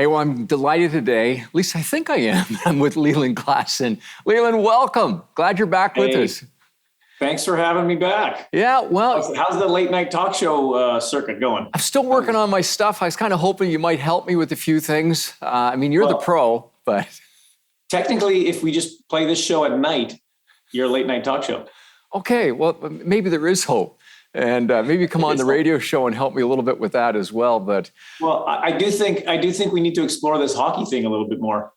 Hey, well, I'm delighted today. At least I think I am. I'm with Leland Klassen. Leland, welcome. Glad you're back with us. Thanks for having me back. Yeah, well, How's the late night talk show circuit going? I'm still working on my stuff. I was kind of hoping you might help me with a few things. You're the pro, but... Technically, if we just play this show at night, you're a late night talk show. Okay, well, maybe there is hope. And maybe come on the radio show and help me a little bit with that as well. But I do think we need to explore this hockey thing a little bit more.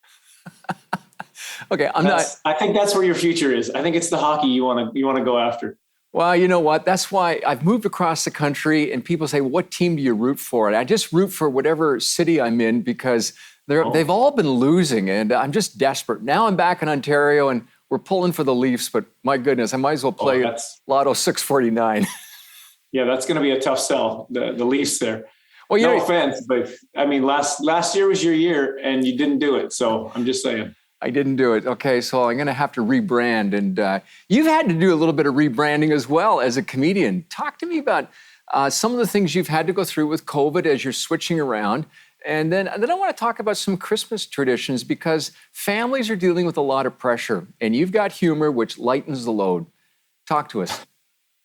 Okay, I think that's where your future is. I think it's the hockey you want to go after. Well, you know what? That's why I've moved across the country, and people say, "What team do you root for?" And I just root for whatever city I'm in because they've all been losing, and I'm just desperate. Now I'm back in Ontario, and we're pulling for the Leafs. But my goodness, I might as well play Lotto 649. Yeah, that's going to be a tough sell, the Leafs there. Well, no offense, but I mean, last year was your year, and you didn't do it. So I'm just saying. I didn't do it. Okay, so I'm going to have to rebrand. And you've had to do a little bit of rebranding as well as a comedian. Talk to me about some of the things you've had to go through with COVID as you're switching around. And then I want to talk about some Christmas traditions because families are dealing with a lot of pressure. And you've got humor, which lightens the load. Talk to us.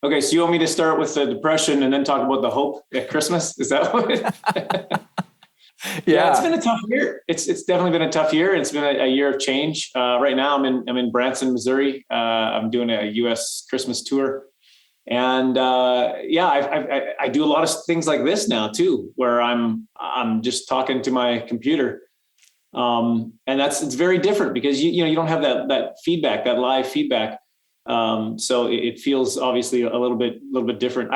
Okay, so you want me to start with the depression and then talk about the hope at Christmas? Is that what Yeah, it's been a tough year. It's definitely been a tough year. It's been a year of change. Right now, I'm in Branson, Missouri. I'm doing a U.S. Christmas tour, and I do a lot of things like this now too, where I'm just talking to my computer, and it's very different because you don't have that feedback, that live feedback. So it feels obviously a little bit different.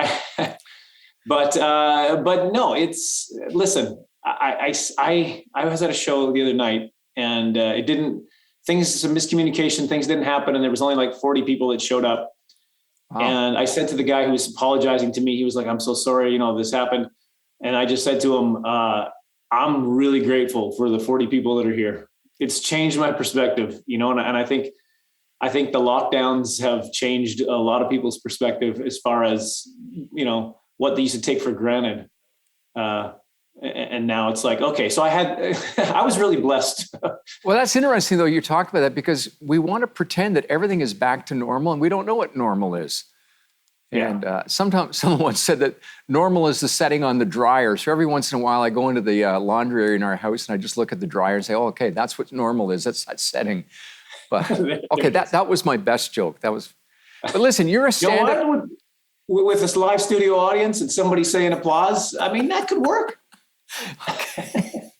But no, listen. I was at a show the other night and some miscommunication, things didn't happen. And there was only like 40 people that showed up. Wow. And I said to the guy who was apologizing to me, he was like, "I'm so sorry, this happened." And I just said to him, I'm really grateful for the 40 people that are here. It's changed my perspective, and I think the lockdowns have changed a lot of people's perspective as far as, what they used to take for granted. And now it's like, okay, so I was really blessed. Well, that's interesting though, you talked about that because we want to pretend that everything is back to normal and we don't know what normal is. Yeah. And sometimes someone once said that normal is the setting on the dryer. So every once in a while I go into the laundry area in our house and I just look at the dryer and say, oh, okay, that's what normal is. That's that setting. But okay, that was my best joke. But listen, you're a stand-up. With this live studio audience and somebody saying applause, I mean, that could work. Okay.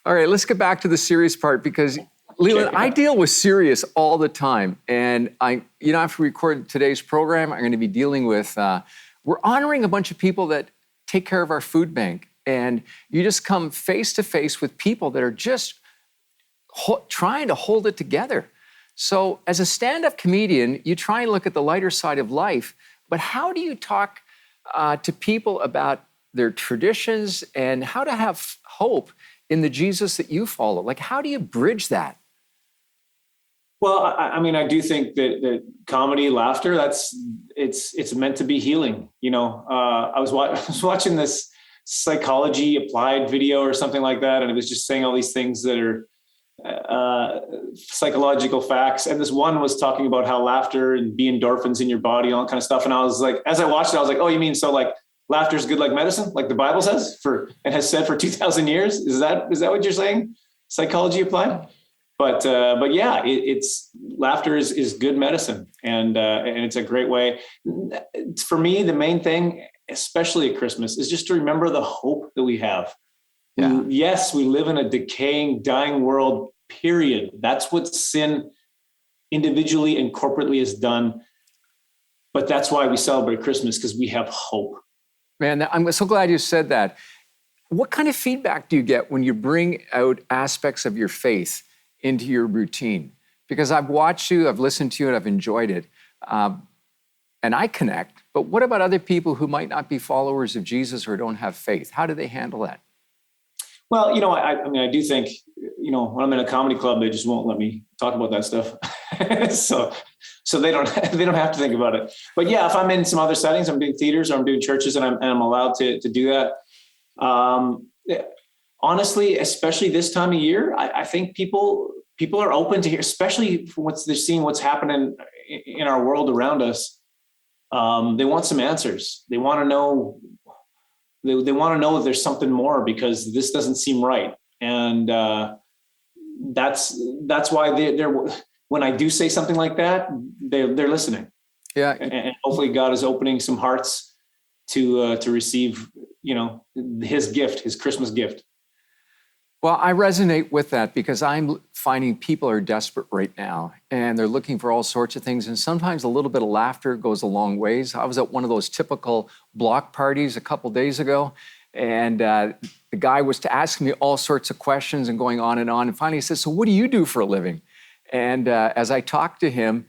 All right, let's get back to the serious part because Leland, I deal with serious all the time. And after we record today's program, I'm going to be dealing with, we're honoring a bunch of people that take care of our food bank. And you just come face to face with people that are just trying to hold it together. So as a stand-up comedian, you try and look at the lighter side of life, but how do you talk to people about their traditions and how to have hope in the Jesus that you follow? Like, how do you bridge that? Well, I do think that comedy, laughter, it's meant to be healing. I was watching this psychology applied video or something like that, and it was just saying all these things that are psychological facts. And this one was talking about how laughter and be endorphins in your body, all that kind of stuff. And I was like, as I watched it, I was like, oh, you mean so like laughter is good like medicine, like the Bible says and has said for 2,000 years? Is that what you're saying? Psychology applied? But yeah, it's laughter is good medicine, and it's a great way. For me, the main thing, especially at Christmas, is just to remember the hope that we have. Yeah. Yes, we live in a decaying, dying world. Period. That's what sin, individually and corporately, has done. But that's why we celebrate Christmas, because we have hope. Man, I'm so glad you said that. What kind of feedback do you get when you bring out aspects of your faith into your routine? Because I've watched you, I've listened to you, and I've enjoyed it. And I connect. But what about other people who might not be followers of Jesus or don't have faith? How do they handle that? Well, I do think, when I'm in a comedy club, they just won't let me talk about that stuff. So they don't have to think about it. But yeah, if I'm in some other settings, I'm doing theaters or I'm doing churches and I'm allowed to do that. honestly, especially this time of year, I think people are open to hear, especially for they're seeing what's happening in our world around us. They want some answers. They want to know. They want to know that there's something more, because this doesn't seem right. And that's why they're when I do say something like that, they're listening. Yeah. And hopefully God is opening some hearts to receive, his gift, his Christmas gift. Well, I resonate with that because I'm finding people are desperate right now and they're looking for all sorts of things. And sometimes a little bit of laughter goes a long ways. I was at one of those typical block parties a couple days ago, and the guy was asking me all sorts of questions and going on. And finally he said, "So what do you do for a living?" And as I talked to him,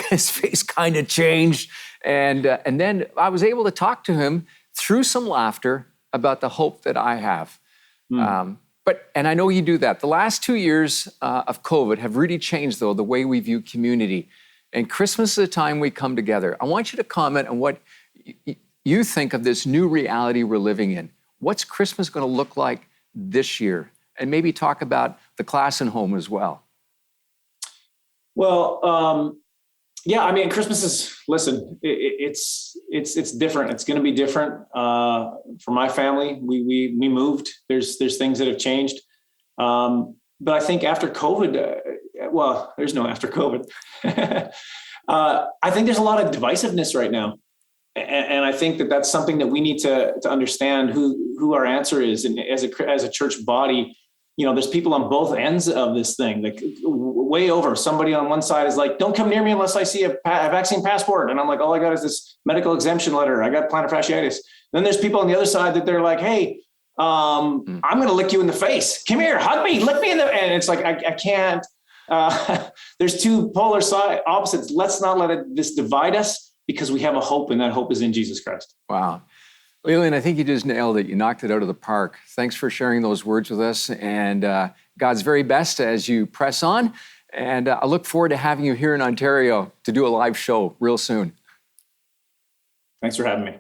his face kind of changed. And then I was able to talk to him through some laughter about the hope that I have. And I know you do that. The last 2 years of COVID have really changed, though, the way we view community. And Christmas is a time we come together. I want you to comment on what you think of this new reality we're living in. What's Christmas going to look like this year? And maybe talk about the Klassen home as well. Well, yeah, I mean, Christmas is, listen, it's different. It's going to be different for my family. We moved. There's things that have changed. But I think after COVID, well, there's no after COVID. I think there's a lot of divisiveness right now. And I think that's something that we need to understand who our answer is. And as a church body, there's people on both ends of this thing, like way over. Somebody on one side is like, "Don't come near me unless I see a vaccine passport." And I'm like, all I got is this medical exemption letter. I got plantar fasciitis. Then there's people on the other side that they're like, "Hey, I'm going to lick you in the face. Come here, hug me, lick me in the," and it's like, I can't, there's two polar opposites. Let's not let this divide us, because we have a hope, and that hope is in Jesus Christ. Wow. Leland, I think you just nailed it. You knocked it out of the park. Thanks for sharing those words with us, and God's very best as you press on. And I look forward to having you here in Ontario to do a live show real soon. Thanks for having me.